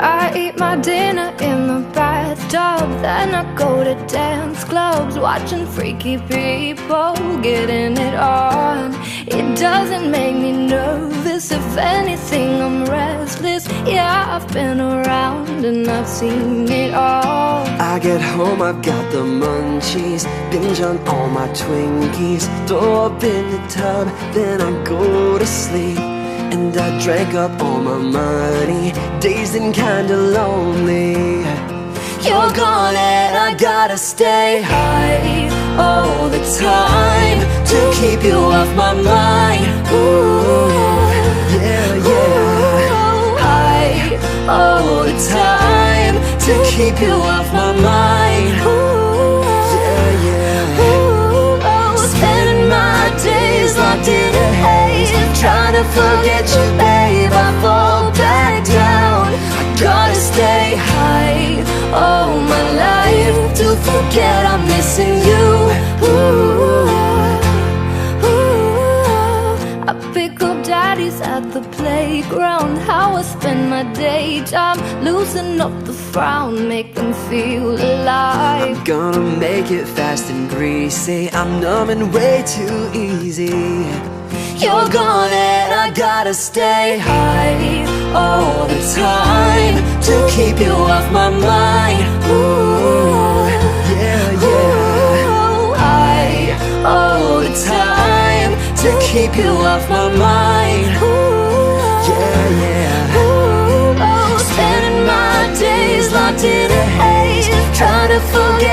I eat my dinner in the bathtub, then I go to dance clubs, watching freaky people getting it on. It doesn't make me nervous, if anything I'm restless. Yeah, I've been around and I've seen it all. I get home, I've got the munchies, binge on all my Twinkies, throw up in the tub, then I go to sleep. And I drank up all my money, dazed and kinda lonely. You're gone and I gotta stay high all the time to keep you off my mind. Ooh, yeah, yeah. High all the time to keep you off my mind. Yeah, yeah. Spending my days locked in a haze, trying to forget you, babe, I fall back down. I gotta stay high all my life to forget I'm missing you. Ooh, ooh. I pick up daddies at the playground, how I spend my daytime, loosen up the frown, make them feel alive. I'm gonna make it fast and greasy, I'm numbing way too easy. You're gone and I gotta stay high all the time to keep you off my mind. Ooh, yeah, yeah. Ooh, high all the time to keep you off my mind. Ooh, yeah, yeah. Ooh, spending my days locked in a haze, trying to forget